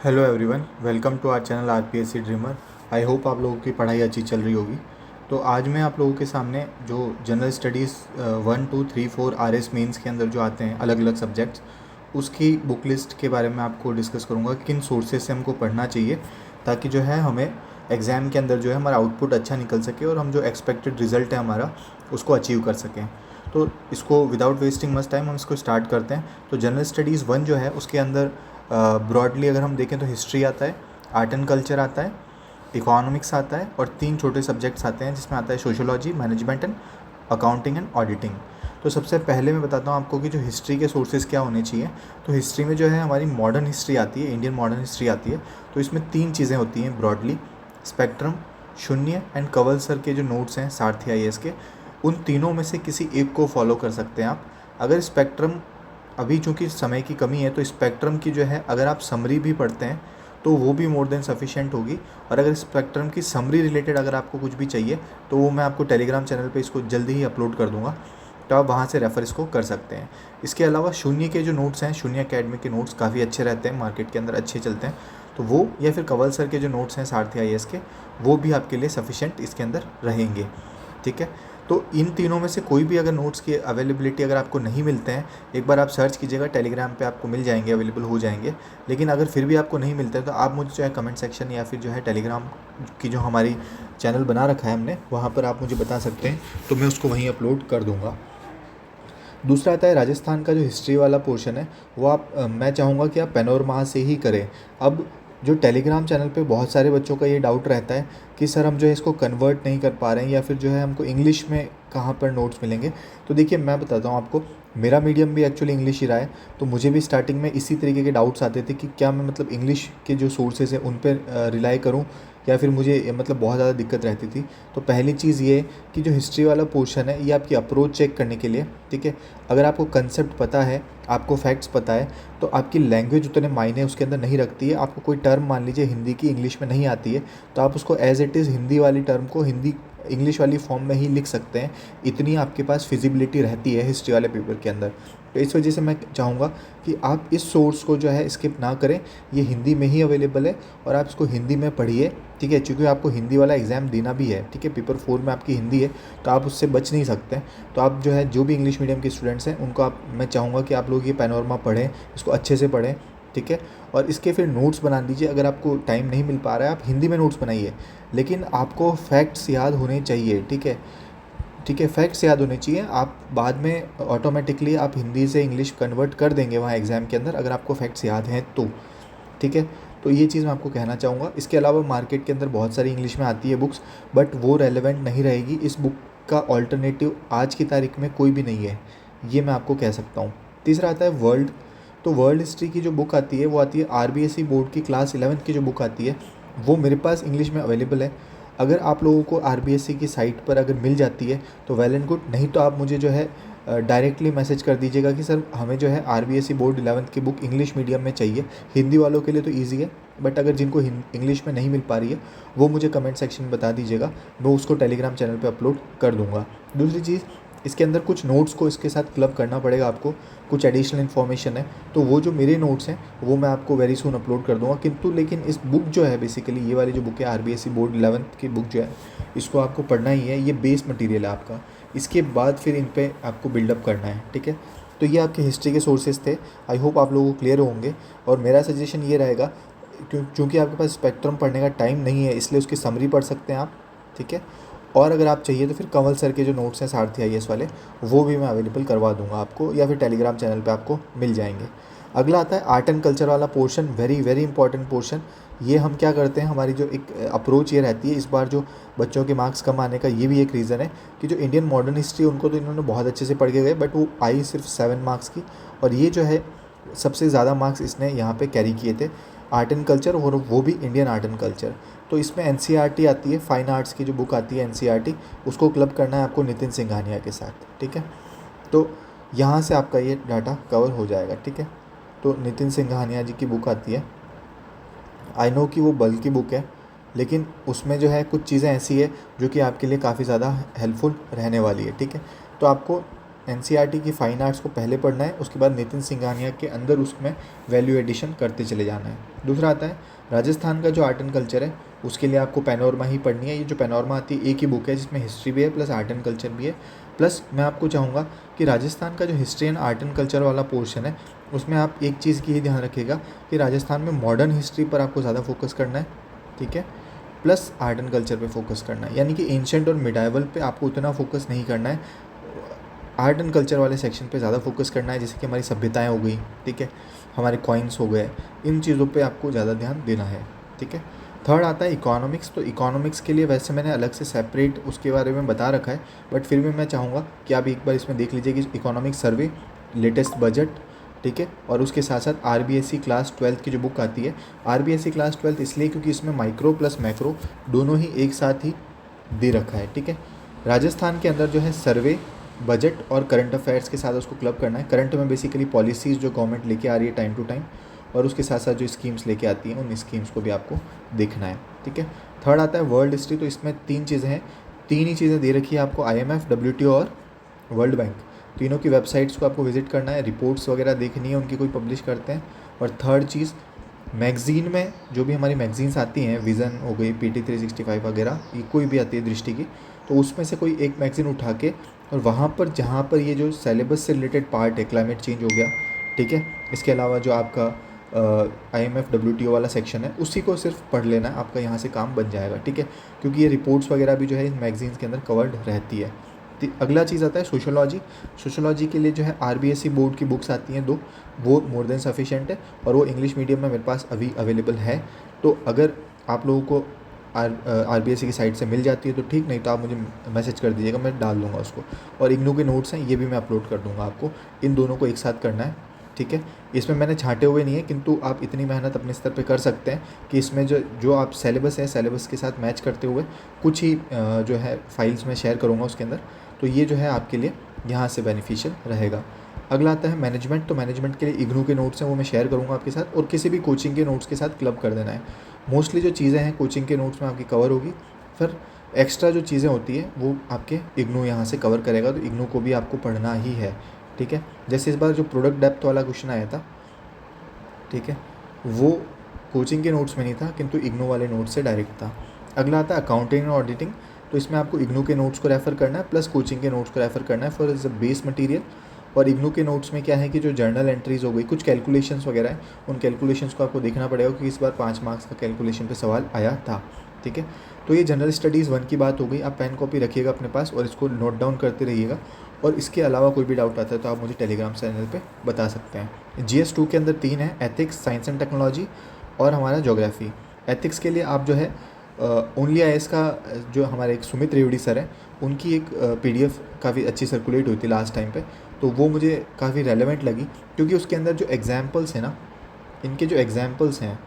Hello everyone, welcome to our channel RPSC dreamer. I hope आप लोगों की पढ़ाई अच्छी चल रही होगी। तो आज मैं आप लोगों के सामने जो जनरल स्टडीज़ 1 2 3 4 आरएस मेंस के अंदर जो आते हैं अलग अलग सब्जेक्ट्स, उसकी बुक लिस्ट के बारे में आपको डिस्कस करूँगा कि किन सोर्सेज से हमको पढ़ना चाहिए ताकि जो है हमें एग्ज़ाम के अंदर जो है हमारा आउटपुट अच्छा निकल सके और हम जो एक्सपेक्टेड रिज़ल्ट है हमारा उसको अचीव कर सकें। तो इसको विदाउट वेस्टिंग मच टाइम हम इसको स्टार्ट करते हैं। तो जनरल स्टडीज़ 1 जो है उसके अंदर ब्रॉडली अगर हम देखें तो हिस्ट्री आता है, आर्ट एंड कल्चर आता है, इकोनॉमिक्स आता है और 3 छोटे सब्जेक्ट्स आते हैं जिसमें आता है sociology, management and accounting and auditing. तो सबसे पहले मैं बताता हूँ आपको कि जो हिस्ट्री के सोर्सेज क्या होने चाहिए। तो हिस्ट्री में जो है हमारी मॉडर्न हिस्ट्री आती है, इंडियन मॉडर्न हिस्ट्री आती है। तो इसमें 3 चीज़ें होती हैं ब्रॉडली, स्पेक्ट्रम, शून्य एंड कंवल सर के जो नोट्स हैं सारथी आईएएस के, उन तीनों में से किसी एक को फॉलो कर सकते हैं आप। अगर स्पेक्ट्रम, अभी चूँकि समय की कमी है तो स्पेक्ट्रम की जो है अगर आप समरी भी पढ़ते हैं तो वो भी मोर देन सफिशिएंट होगी। और अगर स्पेक्ट्रम की समरी रिलेटेड अगर आपको कुछ भी चाहिए तो वो मैं आपको टेलीग्राम चैनल पे इसको जल्दी ही अपलोड कर दूंगा, तो आप वहाँ से रेफ़र इसको कर सकते हैं। इसके अलावा शून्य के जो नोट्स हैं, शून्य अकेडमी के नोट्स काफ़ी अच्छे रहते हैं, मार्केट के अंदर अच्छे चलते हैं, तो वो या फिर कंवल सर के जो नोट्स हैं सारथी आईएएस के, वो भी आपके लिए सफिशिएंट इसके अंदर रहेंगे। ठीक है, तो इन तीनों में से कोई भी अगर नोट्स की अवेलेबिलिटी अगर आपको नहीं मिलते हैं, एक बार आप सर्च कीजिएगा, टेलीग्राम पे आपको मिल जाएंगे, अवेलेबल हो जाएंगे। लेकिन अगर फिर भी आपको नहीं मिलते हैं तो आप मुझे जो है कमेंट सेक्शन या फिर जो है टेलीग्राम की जो हमारी चैनल बना रखा है हमने, वहाँ पर आप मुझे बता सकते हैं, तो मैं उसको वहीं अपलोड कर दूँगा। दूसरा आता है राजस्थान का जो हिस्ट्री वाला पोर्शन है, वो मैं चाहूँगा कि आप पैनोरमा से ही करें। अब जो टेलीग्राम चैनल पे बहुत सारे बच्चों का ये डाउट रहता है कि सर हम जो है इसको कन्वर्ट नहीं कर पा रहे हैं या फिर जो है हमको इंग्लिश में कहाँ पर नोट्स मिलेंगे। तो देखिए मैं बताता हूँ आपको, मेरा मीडियम भी एक्चुअली इंग्लिश ही रहा है, तो मुझे भी स्टार्टिंग में इसी तरीके के डाउट्स आते थे कि क्या मैं मतलब इंग्लिश के जो सोर्सेज हैं उन पर रिलाई करूँ या फिर मुझे मतलब बहुत ज़्यादा दिक्कत रहती थी। तो पहली चीज़ ये कि जो हिस्ट्री वाला पोर्शन है ये आपकी अप्रोच चेक करने के लिए, ठीक है। अगर आपको कंसेप्ट पता है, आपको फैक्ट्स पता है, तो आपकी लैंग्वेज उतने मायने उसके अंदर नहीं रखती है। आपको कोई टर्म मान लीजिए हिंदी की इंग्लिश में नहीं आती है, तो आप उसको एज इट इज़ हिंदी वाली टर्म को हिंदी इंग्लिश वाली फॉर्म में ही लिख सकते हैं। इतनी आपके पास फिजिबिलिटी रहती है हिस्ट्री वाले पेपर के अंदर। तो इस वजह से मैं चाहूँगा कि आप इस सोर्स को जो है स्किप ना करें, ये हिंदी में ही अवेलेबल है और आप इसको हिंदी में पढ़िए, ठीक है। चूँकि आपको हिंदी वाला एग्ज़ाम देना भी है, ठीक है, पेपर 4 में आपकी हिंदी है, तो आप उससे बच नहीं सकते। तो आप जो है जो भी इंग्लिश मीडियम के स्टूडेंट्स हैं उनको मैं चाहूँगा कि आप लोग ये पैनोरमा पढ़ें, इसको अच्छे से पढ़ें, ठीक है। और इसके फिर नोट्स बना दीजिए। अगर आपको टाइम नहीं मिल पा रहा है आप हिंदी में नोट्स बनाइए, लेकिन आपको फैक्ट्स याद होने चाहिए, ठीक है। ठीक है, फैक्ट्स याद होने चाहिए। आप बाद में ऑटोमेटिकली आप हिंदी से इंग्लिश कन्वर्ट कर देंगे वहाँ एग्ज़ाम के अंदर, अगर आपको फैक्ट्स याद हैं तो, ठीक है। तो ये चीज़ मैं आपको कहना चाहूँगा। इसके अलावा मार्केट के अंदर बहुत सारी इंग्लिश में आती है बुक्स, बट वो रेलेवेंट नहीं रहेगी। इस बुक का ऑल्टरनेटिव आज की तारीख में कोई भी नहीं है, ये मैं आपको कह सकता हूँ। तीसरा आता है वर्ल्ड। तो वर्ल्ड हिस्ट्री की जो बुक आती है वो आती है आरबीएसई बोर्ड की क्लास 11th की जो बुक आती है, वो मेरे पास इंग्लिश में अवेलेबल है। अगर आप लोगों को आरबीएसई की साइट पर अगर मिल जाती है तो वेल एंड गुड, नहीं तो आप मुझे जो है डायरेक्टली मैसेज कर दीजिएगा कि सर हमें जो है आरबीएसई बोर्ड 11th की बुक इंग्लिश मीडियम में चाहिए। हिंदी वालों के लिए तो ईजी है, बट अगर जिनको इंग्लिश में नहीं मिल पा रही है वो मुझे कमेंट सेक्शन में बता दीजिएगा, मैं उसको टेलीग्राम चैनल पे अपलोड कर दूंगा। दूसरी चीज़, इसके अंदर कुछ नोट्स को इसके साथ क्लब करना पड़ेगा आपको, कुछ एडिशनल इन्फॉर्मेशन है, तो वो जो मेरे नोट्स हैं वो मैं आपको वेरी सून अपलोड कर दूंगा। किंतु लेकिन इस बुक जो है बेसिकली ये वाली जो बुक है आरबीएसई बोर्ड 11th की बुक जो है, इसको आपको पढ़ना ही है, ये बेस मटेरियल है आपका। इसके बाद फिर इन पे आपको बिल्डअप करना है, ठीक है। तो ये आपके हिस्ट्री के सोर्सेज थे। आई होप आप लोगों को क्लियर होंगे। और मेरा सजेशन ये रहेगा, क्योंकि आपके पास स्पेक्ट्रम पढ़ने का टाइम नहीं है इसलिए उसकी समरी पढ़ सकते हैं आप, ठीक है। और अगर आप चाहिए तो फिर कंवल सर के जो नोट्स हैं सारथी आईएएस वाले, वो भी मैं अवेलेबल करवा दूंगा आपको, या फिर टेलीग्राम चैनल पे आपको मिल जाएंगे। अगला आता है आर्ट एंड कल्चर वाला portion, very very important portion. ये हम क्या करते हैं, हमारी जो एक अप्रोच ये रहती है, इस बार जो बच्चों के मार्क्स कम आने का ये भी एक रीज़न है कि जो इंडियन मॉडर्न हिस्ट्री उनको तो इन्होंने बहुत अच्छे से पढ़ के गए, बट वो आई सिर्फ 7 मार्क्स की, और ये जो है सबसे ज़्यादा मार्क्स इसने यहाँ पे कैरी किए थे, आर्ट एंड कल्चर, और वो भी इंडियन आर्ट एंड कल्चर। तो इसमें एनसीईआरटी आती है, फाइन आर्ट्स की जो बुक आती है एनसीईआरटी, उसको क्लब करना है आपको नितिन सिंघानिया के साथ, ठीक है। तो यहाँ से आपका ये डाटा कवर हो जाएगा, ठीक है। तो नितिन सिंघानिया जी की बुक आती है, आई नो कि वो बल्कि बुक है, लेकिन उसमें जो है कुछ चीज़ें ऐसी है जो कि आपके लिए काफ़ी ज़्यादा हेल्पफुल रहने वाली है, ठीक है। तो आपको एनसीईआरटी की फ़ाइन आर्ट्स को पहले पढ़ना है, उसके बाद नितिन सिंघानिया के अंदर उसमें वैल्यू एडिशन करते चले जाना है। दूसरा आता है राजस्थान का जो आर्ट एंड कल्चर है, उसके लिए आपको पैनोरमा ही पढ़नी है। ये जो पैनोरमा आती है एक ही बुक है जिसमें हिस्ट्री भी है प्लस आर्ट एंड कल्चर भी है। प्लस मैं आपको चाहूँगा कि राजस्थान का जो history and art and culture वाला पोर्शन है, उसमें आप एक चीज़ की ही ध्यान रखिएगा कि राजस्थान में मॉडर्न हिस्ट्री पर आपको ज़्यादा फोकस करना है, ठीक है, प्लस आर्ट एंड कल्चर पे फोकस करना है। यानी कि एंशेंट और मिडाइवल पे आपको उतना फोकस नहीं करना है, आर्ट एंड कल्चर वाले सेक्शन पे ज़्यादा फोकस करना है, जैसे कि हमारी सभ्यताएं हो गई, ठीक है, हमारे कॉइन्स हो गए, इन चीज़ों पे आपको ज़्यादा ध्यान देना है, ठीक है। थर्ड आता है इकोनॉमिक्स। तो इकोनॉमिक्स के लिए वैसे मैंने अलग से सेपरेट उसके बारे में बता रखा है, बट फिर भी मैं चाहूँगा कि आप एक बार इसमें देख लीजिए कि इकोनॉमिक सर्वे, लेटेस्ट बजट, ठीक है, और उसके साथ साथ आरबीएससी क्लास 12 की जो बुक आती है, आरबीएससी क्लास 12 इसलिए क्योंकि इसमें माइक्रो प्लस मैक्रो दोनों ही एक साथ ही दे रखा है, ठीक है। राजस्थान के अंदर जो है सर्वे, बजट और करंट अफेयर्स के साथ उसको क्लब करना है। करंट में बेसिकली पॉलिसीज़ जो गवर्नमेंट लेके आ रही है टाइम टू टाइम, और उसके साथ साथ जो स्कीम्स लेके आती हैं उन स्कीम्स को भी आपको देखना है, ठीक है। थर्ड आता है वर्ल्ड हिस्ट्री। तो इसमें तीन चीज़ें हैं, तीन ही चीज़ें दे रखी है आपको, आईएमएफ, डब्ल्यूटीओ और वर्ल्ड बैंक, तीनों की वेबसाइट्स को आपको विजिट करना है, रिपोर्ट्स वगैरह देखनी है उनकी, कोई पब्लिश करते हैं। और थर्ड चीज़, मैगज़ीन में जो भी हमारी मैगज़ीन्स आती हैं, विज़न हो गई, पीटी 365 वगैरह, ये कोई भी आती है दृष्टि की, तो उसमें से कोई एक मैगज़ीन उठा के, और वहाँ पर जहाँ पर ये जो सिलेबस से रिलेटेड पार्ट है, क्लाइमेट चेंज हो गया, ठीक है, इसके अलावा जो आपका आईएमएफ डब्ल्यूटीओ वाला सेक्शन है, उसी को सिर्फ पढ़ लेना है, आपका यहाँ से काम बन जाएगा, ठीक है, क्योंकि ये रिपोर्ट्स वगैरह भी जो है इन मैगज़ीन्स के अंदर कवर्ड रहती है। अगला चीज़ आता है सोशोलॉजी। सोशोलॉजी के लिए जो है आरबीएससी बोर्ड की बुक्स आती हैं 2, वो मोर देन सफिशिएंट है, और वो इंग्लिश मीडियम में मेरे पास अभी अवेलेबल है। तो अगर आप लोगों को आरबीएससी की साइट से मिल जाती है तो ठीक, नहीं तो आप मुझे मैसेज कर दीजिएगा, मैं डाल दूँगा उसको। और इग्नू के नोट्स हैं, ये भी मैं अपलोड कर दूँगा आपको, इन दोनों को एक साथ करना है, ठीक है। इसमें मैंने छाँटे हुए नहीं है, किंतु आप इतनी मेहनत अपने स्तर पे कर सकते हैं कि इसमें जो जो आप सिलेबस है, सिलेबस के साथ मैच करते हुए कुछ ही जो है फाइल्स में शेयर करूँगा उसके अंदर, तो ये जो है आपके लिए यहाँ से बेनिफिशियल रहेगा। अगला आता है मैनेजमेंट। तो मैनेजमेंट के लिए इग्नू के नोट्स हैं, वो मैं शेयर करूँगा आपके साथ, और किसी भी कोचिंग के नोट्स के साथ क्लब कर देना है। मोस्टली जो चीज़ें हैं कोचिंग के नोट्स में आपकी कवर होगी, फिर एक्स्ट्रा जो चीज़ें होती है वो आपके इग्नू यहाँ से कवर करेगा, तो इग्नू को भी आपको पढ़ना ही है, ठीक है। जैसे इस बार जो प्रोडक्ट डेप्थ वाला क्वेश्चन आया था, ठीक है, वो कोचिंग के नोट्स में नहीं था, किंतु इग्नू वाले नोट्स से डायरेक्ट था। अगला आता है अकाउंटिंग और ऑडिटिंग। तो इसमें आपको इग्नू के नोट्स को रेफ़र करना है प्लस कोचिंग के नोट्स को रेफ़र करना है for as a base material. और इग्नू के नोट्स में क्या है कि जो जर्नल एंट्रीज़ हो गई, कुछ कैलकुलेशंस वगैरह हैं, उन कैलकुलेशंस को आपको देखना पड़ेगा, क्योंकि इस बार 5 मार्क्स का कैलकुलेशन पे सवाल आया था, ठीक है। तो ये जनरल स्टडीज़ 1 की बात हो गई। आप पेन कॉपी रखिएगा अपने पास और इसको नोट डाउन करते रहिएगा, और इसके अलावा कोई भी डाउट आता है तो आप मुझे टेलीग्राम चैनल पे बता सकते हैं। जीएस 2 के अंदर 3 है, एथिक्स, साइंस एंड टेक्नोलॉजी और हमारा ज्योग्राफी। एथिक्स के लिए आप जो है ओनली आईएएस का जो हमारे एक सुमित रेवड़ी सर हैं, उनकी एक पीडीएफ काफ़ी अच्छी सर्कुलेट हुई थी लास्ट टाइम पे, तो वो मुझे काफ़ी रेलेवेंट लगी, क्योंकि उसके अंदर जो एग्जाम्पल्स हैं ना, इनके जो एग्जाम्पल्स हैं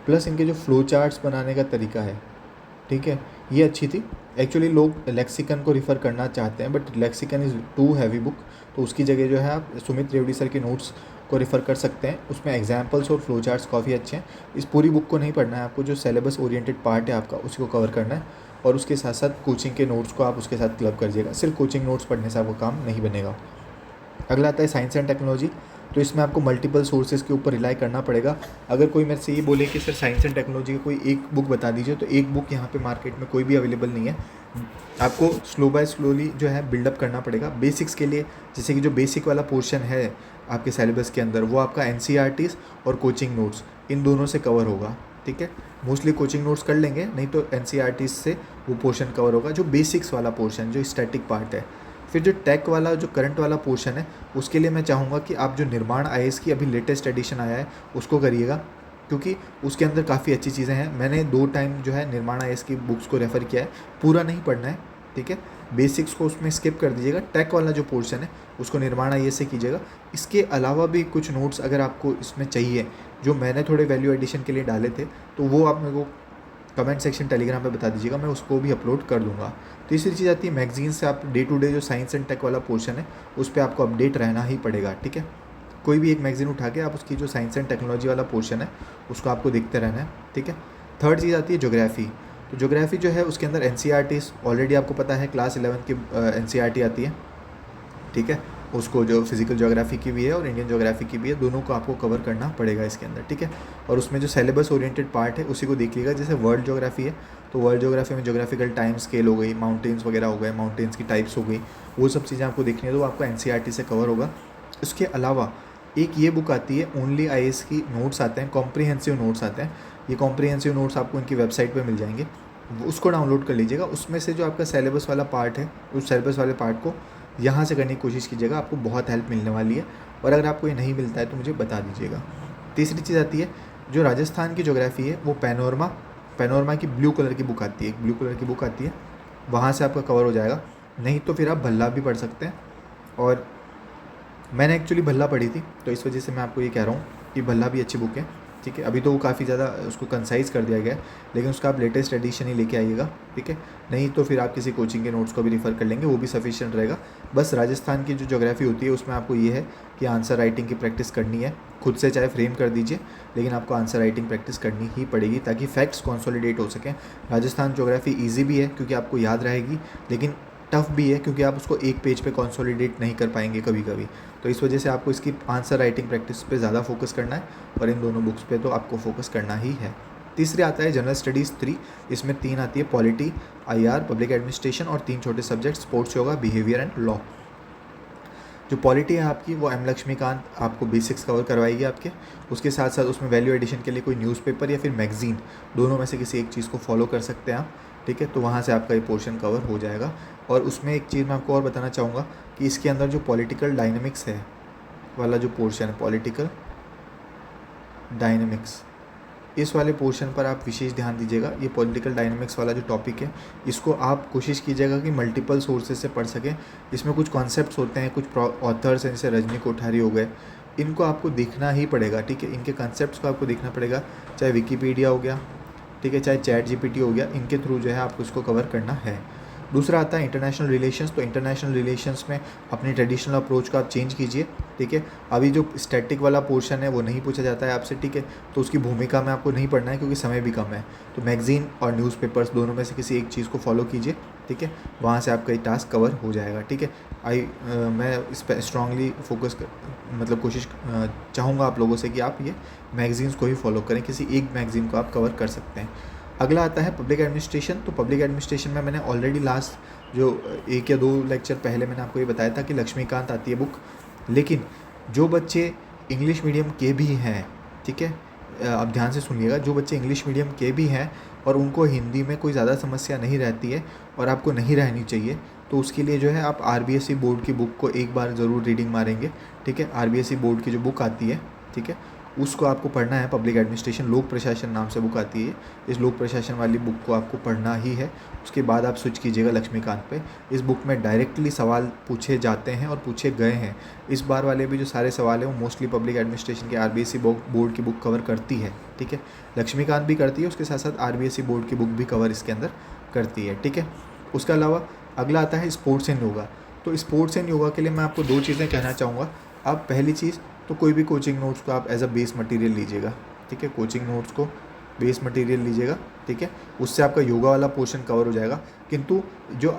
प्लस इनके जो फ्लो चार्ट्स बनाने का तरीका है, ठीक है, ये अच्छी थी। एक्चुअली लोग लेक्सिकन को रिफ़र करना चाहते हैं, but lexicon is too heavy book, तो उसकी जगह जो है आप सुमित रेवड़ी सर के नोट्स को रिफ़र कर सकते हैं। उसमें एग्जाम्पल्स और फ्लो चार्ट्स काफ़ी अच्छे हैं। इस पूरी बुक को नहीं पढ़ना है आपको, जो सिलेबस ओरिएंटेड पार्ट है आपका उसी को कवर करना है, और उसके साथ साथ कोचिंग के नोट्स को आप उसके साथ क्लब कर दीजिएगा। सिर्फ कोचिंग नोट्स पढ़ने से आपको काम नहीं बनेगा। अगला आता है साइंस एंड टेक्नोलॉजी। तो इसमें आपको मल्टीपल सोर्सेज के ऊपर रिलाई करना पड़ेगा। अगर कोई मेरे से ये बोले कि सर साइंस एंड टेक्नोलॉजी की कोई एक बुक बता दीजिए, तो एक बुक यहाँ पे मार्केट में कोई भी अवेलेबल नहीं है। आपको स्लो बाय स्लोली जो है बिल्डअप करना पड़ेगा। बेसिक्स के लिए जैसे कि जो बेसिक वाला पोर्शन है आपके सिलेबस के अंदर, वो आपका एनसीईआरटीज़ और कोचिंग नोट्स, इन दोनों से कवर होगा, ठीक है। मोस्टली कोचिंग नोट्स कर लेंगे, नहीं तो एनसीईआरटीज़ से वो पोर्शन कवर होगा, जो बेसिक्स वाला पोर्शन, जो स्टैटिक पार्ट है। फिर जो टेक वाला, जो करंट वाला पोर्शन है, उसके लिए मैं चाहूँगा कि आप जो निर्माण आईएएस की अभी लेटेस्ट एडिशन आया है उसको करिएगा, क्योंकि उसके अंदर काफ़ी अच्छी चीज़ें हैं। मैंने 2 टाइम जो है निर्माण आईएएस की बुक्स को रेफ़र किया है, पूरा नहीं पढ़ना है, ठीक है। बेसिक्स को उसमें स्किप कर दीजिएगा, टेक वाला जो पोर्शन है उसको निर्माण आईएएस से कीजिएगा। इसके अलावा भी कुछ नोट्स अगर आपको इसमें चाहिए, जो मैंने थोड़े वैल्यू एडिशन के लिए डाले थे, तो वो आप मेरे को कमेंट सेक्शन टेलीग्राम पे बता दीजिएगा, मैं उसको भी अपलोड कर दूंगा। तीसरी चीज़ आती है मैगजीन से आप डे टू डे जो साइंस एंड टेक वाला पोर्शन है उस पर आपको अपडेट रहना ही पड़ेगा, ठीक है। कोई भी एक मैगजीन उठा के आप उसकी जो साइंस एंड टेक्नोलॉजी वाला पोर्शन है उसको आपको देखते रहना है, ठीक है। थर्ड चीज़ आती है ज्योग्राफी। तो ज्योग्राफी जो है उसके अंदर एनसीईआरटी ऑलरेडी आपको पता है, क्लास 11 की एनसीईआरटी आती है, ठीक है। उसको जो फिजिकल ज्योग्राफी की भी है और इंडियन ज्योग्राफी की भी है, दोनों को आपको कवर करना पड़ेगा इसके अंदर, ठीक है। और उसमें जो सिलेबस ओरिएंटेड पार्ट है उसी को देख लीजिएगा। जैसे वर्ल्ड ज्योग्राफी है तो वर्ल्ड ज्योग्राफी में ज्योग्राफिकल टाइम स्केल हो गई, माउंटेन्स वगैरह हो गए, माउंटेन्स की टाइप्स हो गई, वो सब चीज़ें आपको देखनी है तो वो आपको एनसीईआरटी से कवर होगा। उसके अलावा एक ये बुक आती है ओनली आईएएस की नोट्स आते हैं, कॉम्प्रिहेंसिव नोट्स आते हैं। ये कॉम्प्रिहेंसिव नोट्स आपको इनकी वेबसाइट पे मिल जाएंगे, उसको डाउनलोड कर लीजिएगा। उसमें से जो आपका सिलेबस वाला पार्ट है उस सिलेबस वाले पार्ट को यहाँ से करने की कोशिश कीजिएगा, आपको बहुत हेल्प मिलने वाली है। और अगर आपको ये नहीं मिलता है तो मुझे बता दीजिएगा। तीसरी चीज़ आती है जो राजस्थान की ज्योग्राफी है, वो पैनोरमा की ब्लू कलर की बुक आती है, एक ब्लू कलर की बुक आती है, वहाँ से आपका कवर हो जाएगा। नहीं तो फिर आप भल्ला भी पढ़ सकते हैं। और मैंने एक्चुअली भल्ला पढ़ी थी तो इस वजह से मैं आपको ये कह रहा हूँ कि भल्ला भी अच्छी बुक है, ठीक है। अभी तो वो काफ़ी ज़्यादा उसको कंसाइज़ कर दिया गया है, लेकिन उसका आप लेटेस्ट एडिशन ही लेके आइएगा, ठीक है। नहीं तो फिर आप किसी कोचिंग के नोट्स को भी रिफ़र कर लेंगे, वो भी सफिशिएंट रहेगा। बस राजस्थान की जो ज्योग्राफी होती है उसमें आपको ये है कि आंसर राइटिंग की प्रैक्टिस करनी है, खुद से चाहे फ्रेम कर दीजिए, लेकिन आपको आंसर राइटिंग प्रैक्टिस करनी ही पड़ेगी ताकि फैक्ट्स कंसोलिडेट हो सकें। राजस्थान ज्योग्राफी ईजी भी है क्योंकि आपको याद रहेगी, लेकिन टफ भी है क्योंकि आप उसको एक पेज पे कंसोलिडेट नहीं कर पाएंगे कभी कभी। तो इस वजह से आपको इसकी आंसर राइटिंग प्रैक्टिस पे ज़्यादा फोकस करना है और इन दोनों बुक्स पे तो आपको फोकस करना ही है। तीसरे आता है जनरल स्टडीज़ 3, इसमें 3 आती है पॉलिटी, आईआर, पब्लिक एडमिनिस्ट्रेशन और 3 छोटे subject sports, yoga, behaviour and law. जो पॉलिटी है आपकी वो एम लक्ष्मीकांत आपको बेसिक्स कवर करवाएगी आपके। उसके साथ साथ उसमें वैल्यू एडिशन के लिए कोई न्यूज़पेपर या फिर मैगजीन, दोनों में से किसी एक चीज़ को फॉलो कर सकते हैं आप, ठीक है। तो वहाँ से आपका ये पोर्शन कवर हो जाएगा। और उसमें एक चीज़ मैं आपको और बताना चाहूँगा कि इसके अंदर जो पॉलिटिकल डायनेमिक्स है वाला जो पोर्शन है, पॉलिटिकल डायनेमिक्स, इस वाले पोर्शन पर आप विशेष ध्यान दीजिएगा। ये पॉलिटिकल डायनेमिक्स वाला जो टॉपिक है इसको आप कोशिश कीजिएगा कि मल्टीपल सोर्सेज से पढ़ सकें। इसमें कुछ कॉन्सेप्ट्स होते हैं, कुछ ऑथर्स हैं जैसे रजनी कोठारी हो गए, इनको आपको देखना ही पड़ेगा, ठीक है। इनके कंसेप्ट्स को आपको देखना पड़ेगा, चाहे विकीपीडिया हो गया, ठीक है, चाहे चैट जीपीटी हो गया, इनके थ्रू जो है आपको इसको कवर करना है। दूसरा आता है इंटरनेशनल रिलेशंस। तो इंटरनेशनल रिलेशंस में अपनी ट्रेडिशनल अप्रोच को आप चेंज कीजिए, ठीक है। अभी जो स्टैटिक वाला पोर्शन है वो नहीं पूछा जाता है आपसे, ठीक है। तो उसकी भूमिका में आपको नहीं पढ़ना है क्योंकि समय भी कम है। तो मैगजीन और न्यूज़पेपर्स दोनों में से किसी एक चीज़ को फॉलो कीजिए, ठीक है। वहाँ से आपका ये टास्क कवर हो जाएगा, ठीक है। मैं इस पर स्ट्रांगली फोकस मतलब कोशिश चाहूँगा आप लोगों से कि आप ये मैगजीन्स को ही फॉलो करें, किसी एक मैगजीन को आप कवर कर सकते हैं। अगला आता है पब्लिक एडमिनिस्ट्रेशन। तो पब्लिक एडमिनिस्ट्रेशन में मैंने ऑलरेडी लास्ट जो 1 या 2 लेक्चर पहले मैंने आपको ये बताया था कि लक्ष्मीकांत आती है बुक। लेकिन जो बच्चे इंग्लिश मीडियम के भी हैं, ठीक है, आप ध्यान से सुनिएगा, जो बच्चे इंग्लिश मीडियम के भी हैं और उनको हिंदी में कोई ज़्यादा समस्या नहीं रहती है और आपको नहीं रहनी चाहिए, तो उसके लिए जो है आप आरबीएसई बोर्ड की बुक को एक बार ज़रूर रीडिंग मारेंगे, ठीक है। आरबीएसई बोर्ड की जो बुक आती है, ठीक है, उसको आपको पढ़ना है। पब्लिक एडमिनिस्ट्रेशन लोक प्रशासन नाम से बुक आती है, इस लोक प्रशासन वाली बुक को आपको पढ़ना ही है। उसके बाद आप स्विच कीजिएगा लक्ष्मीकांत पे। इस बुक में डायरेक्टली सवाल पूछे जाते हैं और पूछे गए हैं। इस बार वाले भी जो सारे सवाल हैं वो मोस्टली पब्लिक एडमिनिस्ट्रेशन के आरबीएसई बोर्ड की बुक कवर करती है, ठीक है। लक्ष्मीकांत भी करती है, उसके साथ साथ आरबीएसई बोर्ड की बुक भी कवर इसके अंदर करती है, ठीक है। उसके अलावा अगला आता है स्पोर्ट्स एंड योगा। तो स्पोर्ट्स एंड योगा के लिए मैं आपको 2 चीज़ें कहना चाहूँगा। आप पहली चीज़ तो कोई भी कोचिंग नोट्स को आप एज अ बेस मटेरियल लीजिएगा, ठीक है। कोचिंग नोट्स को बेस मटेरियल लीजिएगा, ठीक है। उससे आपका योगा वाला पोर्शन कवर हो जाएगा। किंतु जो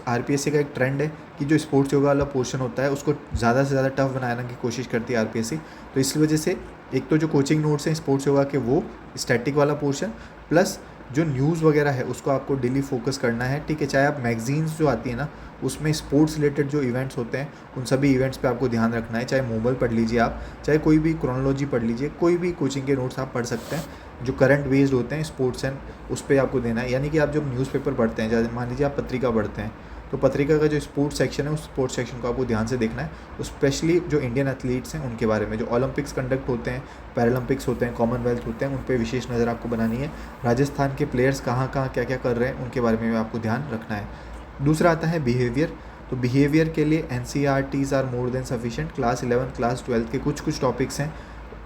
आरपीएससी का एक ट्रेंड है कि जो स्पोर्ट्स योगा वाला पोर्शन होता है उसको ज़्यादा से ज़्यादा टफ बनाने की कोशिश करती है आरपीएससी। तो इस वजह से एक तो जो कोचिंग नोट्स हैं स्पोर्ट्स योगा के वो स्टैटिक वाला पोर्शन, प्लस जो न्यूज़ वगैरह है उसको आपको डेली फोकस करना है, ठीक है। चाहे आप मैगजीन्स जो आती है ना उसमें स्पोर्ट्स रिलेटेड जो इवेंट्स होते हैं उन सभी इवेंट्स पे आपको ध्यान रखना है। चाहे मोबाइल पढ़ लीजिए आप, चाहे कोई भी क्रोनोलॉजी पढ़ लीजिए, कोई भी कोचिंग के नोट्स आप पढ़ सकते हैं जो करंट बेस्ड होते हैं स्पोर्ट्स एंड उस पर आपको देना है। यानी कि आप जब न्यूज़पेपर पढ़ते हैं, जैसे मान लीजिए आप पत्रिका पढ़ते हैं, तो पत्रिका का जो स्पोर्ट्स सेक्शन है उस स्पोर्ट्स सेक्शन को आपको ध्यान से देखना है। स्पेशली जो इंडियन एथलीट्स हैं उनके बारे में, जो ओलंपिक्स कंडक्ट होते हैं, पैरालंपिक्स होते हैं, कॉमनवेल्थ होते हैं, उन पर विशेष नज़र आपको बनानी है। राजस्थान के प्लेयर्स कहाँ कहाँ क्या क्या कर रहे हैं उनके बारे में भी आपको ध्यान रखना है। दूसरा आता है बिहेवियर। तो बिहेवियर के लिए NCERTs are more than sufficient. Class 11 class 12 के कुछ टॉपिक्स हैं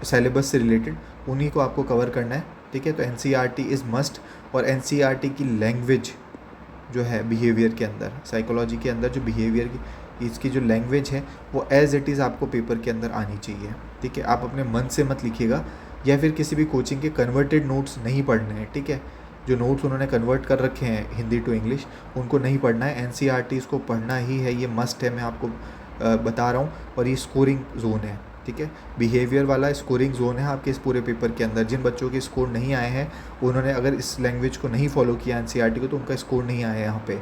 सिलेबस से रिलेटेड, उन्हीं को आपको कवर करना है, ठीक है। तो एनसीईआरटी इज़ मस्ट। और एनसीईआरटी की लैंग्वेज जो है बिहेवियर के अंदर, साइकोलॉजी के अंदर जो बिहेवियर की इसकी जो लैंग्वेज है वो एज इट इज़ आपको पेपर के अंदर आनी चाहिए, ठीक है। आप अपने मन से मत लिखिएगा या फिर किसी भी कोचिंग के कन्वर्टेड नोट्स नहीं पढ़ने हैं, ठीक है। जो नोट्स उन्होंने कन्वर्ट कर रखे हैं हिंदी टू इंग्लिश उनको नहीं पढ़ना है। एनसीईआरटी को पढ़ना ही है, ये मस्ट है। मैं आपको बता रहा हूँ, और ये स्कोरिंग जोन है, ठीक है। बिहेवियर वाला स्कोरिंग जोन है आपके इस पूरे पेपर के अंदर। जिन बच्चों के स्कोर नहीं आए हैं उन्होंने अगर इस लैंग्वेज को नहीं फॉलो किया एनसीईआरटी को, तो उनका स्कोर नहीं आया यहाँ पे,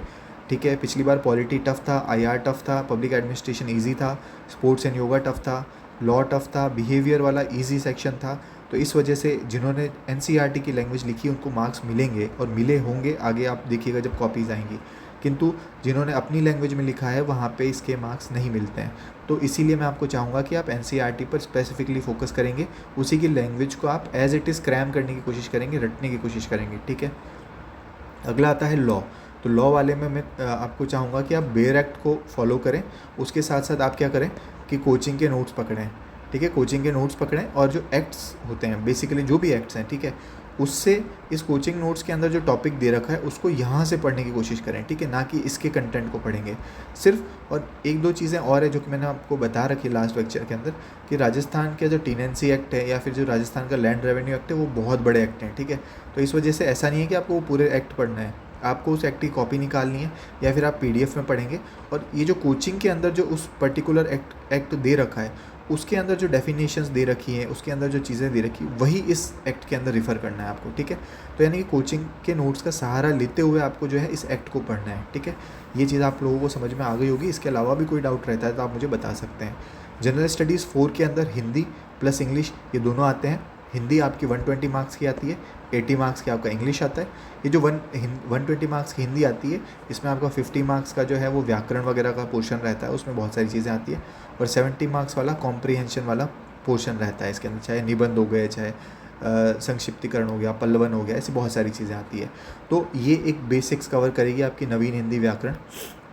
ठीक है। पिछली बार पॉलिटी टफ था, आईआर टफ था, पब्लिक एडमिनिस्ट्रेशन ईजी था, स्पोर्ट्स एंड योगा टफ था, लॉ टफ था, बिहेवियर वाला ईजी सेक्शन था। तो इस वजह से जिन्होंने एनसीईआरटी की लैंग्वेज लिखी उनको मार्क्स मिलेंगे और मिले होंगे, आगे आप देखिएगा जब कॉपीज़ आएंगी। किंतु जिन्होंने अपनी लैंग्वेज में लिखा है वहाँ पे इसके मार्क्स नहीं मिलते हैं। तो इसीलिए मैं आपको चाहूँगा कि आप एनसीईआरटी पर स्पेसिफिकली फोकस करेंगे, उसी की लैंग्वेज को आप एज इट इज़ क्रैम करने की कोशिश करेंगे, रटने की कोशिश करेंगे, ठीक है। अगला आता है लॉ। तो लॉ वाले में मैं आपको चाहूँगा कि आप बेयर एक्ट को फॉलो करें, उसके साथ साथ आप क्या करें कि कोचिंग के नोट्स पकड़ें, ठीक है। कोचिंग के नोट्स पकड़ें और जो एक्ट्स होते हैं, बेसिकली जो भी एक्ट्स हैं, ठीक है, उससे इस कोचिंग नोट्स के अंदर जो टॉपिक दे रखा है उसको यहाँ से पढ़ने की कोशिश करें, ठीक है, ना कि इसके कंटेंट को पढ़ेंगे सिर्फ। और एक दो चीज़ें और है जो कि मैंने आपको बता रखी लास्ट लेक्चर के अंदर, कि राजस्थान का जो टीनेंसी एक्ट है या फिर जो राजस्थान का लैंड रेवेन्यू एक्ट है वो बहुत बड़े एक्ट हैं, ठीक है। तो इस वजह से ऐसा नहीं है कि आपको वो पूरे एक्ट पढ़ना है, आपको उस एक्ट की कॉपी निकालनी है या फिर आप पीडीएफ में पढ़ेंगे। और ये जो कोचिंग के अंदर जो उस पर्टिकुलर एक्ट दे रखा है उसके अंदर जो डेफिनेशंस दे रखी हैं, उसके अंदर जो चीज़ें दे रखी वही इस एक्ट के अंदर रिफ़र करना है आपको, ठीक है। तो यानी कि कोचिंग के नोट्स का सहारा लेते हुए आपको जो है इस एक्ट को पढ़ना है, ठीक है। ये चीज़ आप लोगों को समझ में आ गई होगी। इसके अलावा भी कोई डाउट रहता है तो आप मुझे बता सकते हैं। जनरल स्टडीज़ 4 के अंदर हिंदी प्लस इंग्लिश ये दोनों आते हैं। हिंदी आपकी 120 मार्क्स की आती है, 80 मार्क्स की आपका इंग्लिश आता है। ये जो 120 मार्क्स की हिंदी आती है, इसमें आपका 50 मार्क्स का जो है वो व्याकरण वगैरह का पोर्शन रहता है, उसमें बहुत सारी चीज़ें आती है। और 70 मार्क्स वाला कॉम्प्रिहेंशन वाला पोर्शन रहता है इसके अंदर, चाहे निबंध हो गए, चाहे संक्षिप्तीकरण हो गया, पल्लवन हो गया, ऐसी बहुत सारी चीज़ें आती है। तो ये एक बेसिक्स कवर करेगी आपकी नवीन हिंदी व्याकरण।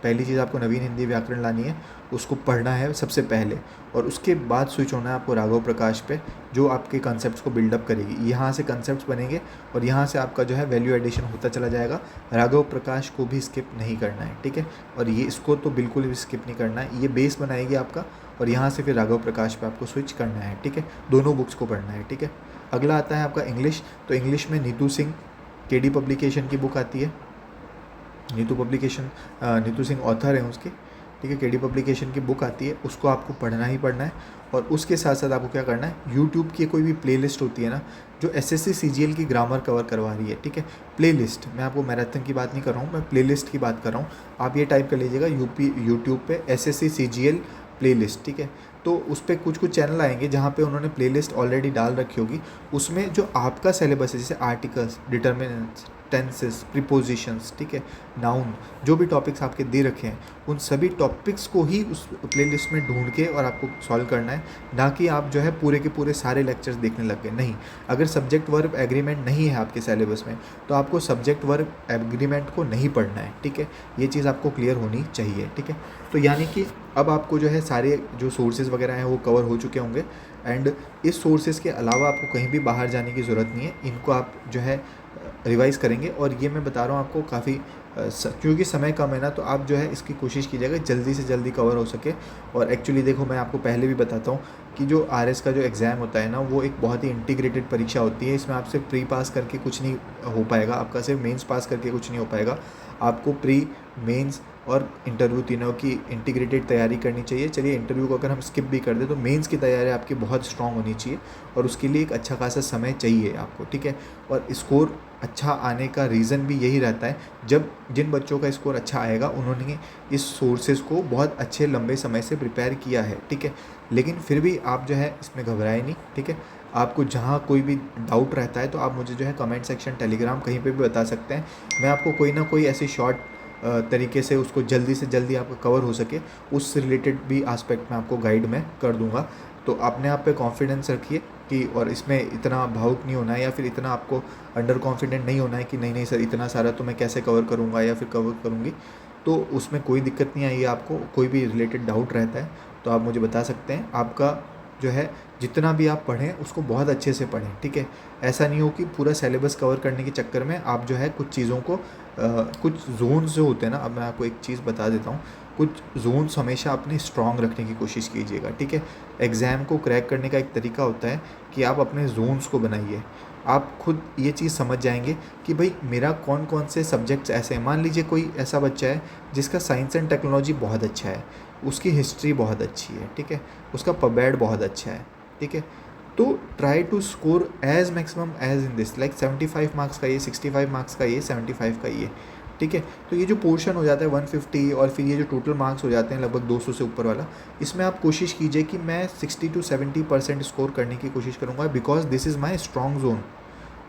पहली चीज़ आपको नवीन हिंदी व्याकरण लानी है, उसको पढ़ना है सबसे पहले, और उसके बाद स्विच होना है आपको राघव प्रकाश पे, जो आपके कॉन्सेप्ट्स को बिल्डअप करेगी। यहाँ से कॉन्सेप्ट्स बनेंगे और यहाँ से आपका जो है वैल्यू एडिशन होता चला जाएगा। राघव प्रकाश को भी स्किप नहीं करना है, ठीक है। और ये इसको तो बिल्कुल भी स्किप नहीं करना है, ये बेस बनाएगी आपका, और यहाँ से फिर राघव प्रकाश पे आपको स्विच करना है, ठीक है। दोनों बुक्स को पढ़ना है, ठीक है। अगला आता है आपका इंग्लिश। तो इंग्लिश में नीतू सिंह केडी पब्लिकेशन की बुक आती है। नीतू सिंह ऑथर है उसकी, ठीक है। केडी पब्लिकेशन की बुक आती है, उसको आपको पढ़ना ही पढ़ना है। और उसके साथ साथ आपको क्या करना है, यूट्यूब की कोई भी प्लेलिस्ट होती है ना जो एसएससी सीजीएल की ग्रामर कवर करवा रही है, ठीक है। प्लेलिस्ट, मैं आपको मैराथन की बात नहीं कर रहा हूँ, मैं प्लेलिस्ट की बात कर रहा हूँ। आप ये टाइप कर लीजिएगा यूट्यूब पे एसएससी सीजीएल प्लेलिस्ट, ठीक है। तो उस पर कुछ चैनल आएंगे जहाँ पे उन्होंने प्लेलिस्ट ऑलरेडी डाल रखी होगी। उसमें जो आपका सिलेबस है, जैसे आर्टिकल्स, डिटर्मिनेंट्स, टेंसेस, प्रीपोजिशंस, ठीक है, नाउन, जो भी टॉपिक्स आपके दे रखे हैं उन सभी टॉपिक्स को ही उस प्लेलिस्ट में ढूंढ के और आपको सॉल्व करना है, ना कि आप जो है पूरे के पूरे सारे लेक्चर्स देखने लग गए। नहीं, अगर सब्जेक्ट वर्ब एग्रीमेंट नहीं है आपके सिलेबस में तो आपको सब्जेक्ट वर्ब एग्रीमेंट को नहीं पढ़ना है, ठीक है। ये चीज़ आपको क्लियर होनी चाहिए, ठीक है। तो यानी कि अब आपको जो है सारे जो सोर्सेज वगैरह हैं वो कवर हो चुके होंगे, एंड इस सोर्सेज के अलावा आपको कहीं भी बाहर जाने की ज़रूरत नहीं है। इनको आप जो है रिवाइज़ करेंगे, और ये मैं बता रहा हूँ आपको काफ़ी क्योंकि समय कम है ना, तो आप जो है इसकी कोशिश कीजिएगा जल्दी से जल्दी कवर हो सके। और एक्चुअली देखो, मैं आपको पहले भी बताता हूँ कि जो आरएस का जो एग्ज़ाम होता है ना, वो एक बहुत ही इंटीग्रेटेड परीक्षा होती है। इसमें आप सिर्फ प्री पास करके कुछ नहीं हो पाएगा, आपका सिर्फ मेंस पास करके कुछ नहीं हो पाएगा। आपको प्री, मेंस और इंटरव्यू तीनों की इंटीग्रेटेड तैयारी करनी चाहिए। चलिए, इंटरव्यू को अगर हम स्किप भी कर दें तो मेंस की तैयारी आपकी बहुत स्ट्रांग होनी चाहिए, और उसके लिए एक अच्छा खासा समय चाहिए आपको, ठीक है। और स्कोर अच्छा आने का रीज़न भी यही रहता है, जब जिन बच्चों का स्कोर अच्छा आएगा उन्होंने इस सोर्सेज को बहुत अच्छे लंबे समय से प्रिपेयर किया है, ठीक है। लेकिन फिर भी आप जो है इसमें घबराए नहीं, ठीक है। आपको जहाँ कोई भी डाउट रहता है तो आप मुझे जो है कमेंट सेक्शन, टेलीग्राम, कहीं पे भी बता सकते हैं। मैं आपको कोई ना कोई ऐसी शॉर्ट तरीके से उसको जल्दी से जल्दी आपका कवर हो सके, उस रिलेटेड भी आस्पेक्ट में आपको गाइड में कर दूंगा। तो अपने आप पे कॉन्फिडेंस रखिए कि, और इसमें इतना भावुक नहीं होना है या फिर इतना आपको अंडर कॉन्फिडेंट नहीं होना है कि नहीं नहीं सर इतना सारा तो मैं कैसे कवर करूँगा या फिर कवर करूँगी। तो उसमें कोई दिक्कत नहीं आई। आपको कोई भी रिलेटेड डाउट रहता है तो आप मुझे बता सकते हैं। आपका जो है जितना भी आप पढ़ें उसको बहुत अच्छे से पढ़ें, ठीक है। ऐसा नहीं हो कि पूरा सिलेबस कवर करने के चक्कर में आप जो है कुछ चीज़ों को कुछ जोन्स जो होते हैं ना, अब मैं आपको एक चीज़ बता देता हूँ, कुछ जोन्स हमेशा अपने स्ट्रॉन्ग रखने की कोशिश कीजिएगा, ठीक है। एग्ज़ाम को क्रैक करने का एक तरीका होता है कि आप अपने जोन्स को बनाइए। आप खुद ये चीज़ समझ जाएंगे कि भाई मेरा कौन कौन से सब्जेक्ट्स ऐसे हैं। मान लीजिए कोई ऐसा बच्चा है जिसका साइंस एंड टेक्नोलॉजी बहुत अच्छा है, उसकी हिस्ट्री बहुत अच्छी है, ठीक है, उसका पबैड बहुत अच्छा है, ठीक है। तो try to score as maximum as in this, like 75 marks का ये, 65 मार्क्स का ये, 75 का ये, ठीक है। तो ये जो पोर्शन हो जाता है 150 और फिर ये जो टोटल मार्क्स हो जाते हैं लगभग 200 से ऊपर वाला, इसमें आप कोशिश कीजिए कि मैं 60 to 70% स्कोर करने की कोशिश करूँगा, because this is my strong zone,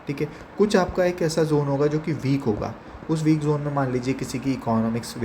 ठीक है। कुछ आपका एक ऐसा जोन होगा जो कि वीक होगा, उस वीक जोन में मान लीजिए किसी की इकोनॉमिक्स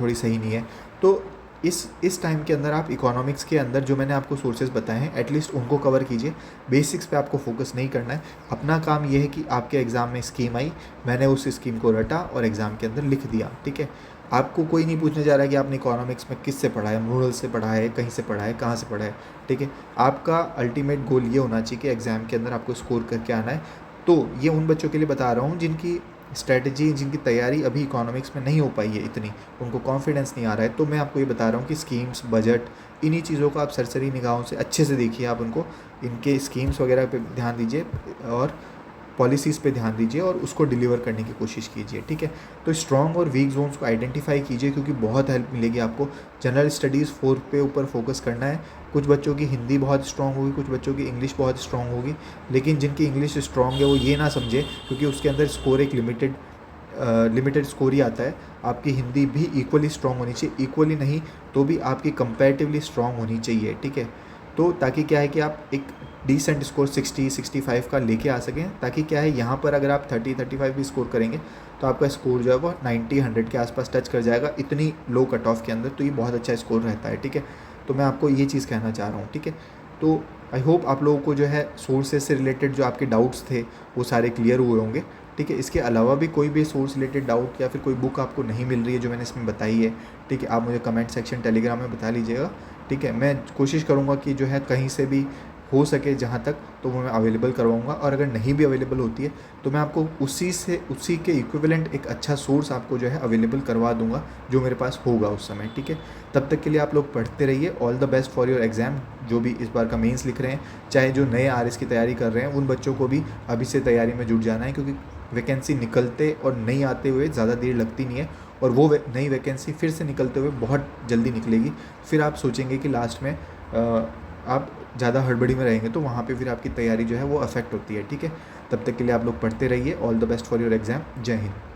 थोड़ी सही नहीं है, तो इस टाइम के अंदर आप इकोनॉमिक्स के अंदर जो मैंने आपको सोर्सेज बताए हैं एटलीस्ट उनको कवर कीजिए। बेसिक्स पे आपको फोकस नहीं करना है। अपना काम ये है कि आपके एग्ज़ाम में स्कीम आई, मैंने उस स्कीम को रटा और एग्ज़ाम के अंदर लिख दिया, ठीक है। आपको कोई नहीं पूछने जा रहा है कि आपने इकोनॉमिक्स में किस से पढ़ा है, मोरल से पढ़ा है, कहीं से पढ़ा है, कहाँ से पढ़ा है, ठीक है। आपका अल्टीमेट गोल ये होना चाहिए कि एग्ज़ाम के अंदर आपको स्कोर करके आना है। तो ये उन बच्चों के लिए बता रहा हूँ जिनकी स्ट्रैटेजी, जिनकी तैयारी अभी इकोनॉमिक्स में नहीं हो पाई है इतनी, उनको कॉन्फिडेंस नहीं आ रहा है, तो मैं आपको ये बता रहा हूँ कि स्कीम्स, बजट, इन्हीं चीज़ों को आप सरसरी निगाहों से अच्छे से देखिए, आप उनको, इनके स्कीम्स वगैरह पे ध्यान दीजिए और पॉलिसीज़ पे ध्यान दीजिए और उसको डिलीवर करने की कोशिश कीजिए, ठीक है। तो स्ट्रॉन्ग और वीक जोन्स को आइडेंटिफाई कीजिए, क्योंकि बहुत हेल्प मिलेगी आपको। जनरल स्टडीज़ 4 पे ऊपर फोकस करना है। कुछ बच्चों की हिंदी बहुत स्ट्रॉन्ग होगी, कुछ बच्चों की इंग्लिश बहुत स्ट्रॉन्ग होगी, लेकिन जिनकी इंग्लिश स्ट्रॉन्ग है वो ये ना समझे, क्योंकि उसके अंदर स्कोर एक लिमिटेड स्कोर ही आता है। आपकी हिंदी भी इक्वली स्ट्रॉन्ग होनी चाहिए, इक्वली नहीं तो भी आपकी कंपैरेटिवली स्ट्रॉन्ग होनी चाहिए, ठीक है। तो ताकि क्या है कि आप एक डिसेंट स्कोर 60-65 का लेके आ सकें, ताकि क्या है यहाँ पर अगर आप 30-35 भी स्कोर करेंगे तो आपका स्कोर जो है वो 90-100 के आसपास टच कर जाएगा, इतनी लो कट ऑफ के अंदर। तो ये बहुत अच्छा स्कोर रहता है, ठीक है। तो मैं आपको ये चीज़ कहना चाह रहा हूँ, ठीक है। तो आई होप आप लोगों को जो है सोर्सेज से रिलेटेड जो आपके डाउट्स थे वो सारे क्लियर हुए होंगे, ठीक है। इसके अलावा भी कोई भी सोर्स रिलेटेड डाउट या फिर कोई बुक आपको नहीं मिल रही है जो मैंने इसमें बताई है, ठीक है, आप मुझे कमेंट सेक्शन टेलीग्राम में बता लीजिएगा, ठीक है। मैं कोशिश करूँगा कि जो है कहीं से भी हो सके जहाँ तक, तो वो मैं अवेलेबल करवाऊँगा, और अगर नहीं भी अवेलेबल होती है तो मैं आपको उसी के इक्विवेलेंट एक अच्छा सोर्स आपको जो है अवेलेबल करवा दूँगा जो मेरे पास होगा उस समय, ठीक है। तब तक के लिए आप लोग पढ़ते रहिए। All the best for your exam. जो भी इस बार का मेंस लिख रहे हैं, चाहे जो नए आरएस की तैयारी कर रहे हैं, उन बच्चों को भी अभी से तैयारी में जुट जाना है, क्योंकि वैकेंसी निकलते और नहीं आते हुए ज़्यादा देर लगती नहीं है, और वो नई वैकेंसी फिर से निकलते हुए बहुत जल्दी निकलेगी। फिर आप सोचेंगे कि लास्ट में आप ज़्यादा हड़बड़ी में रहेंगे, तो वहाँ पे फिर आपकी तैयारी जो है वो अफेक्ट होती है, ठीक है। तब तक के लिए आप लोग पढ़ते रहिए। All the best for your exam. जय हिंद।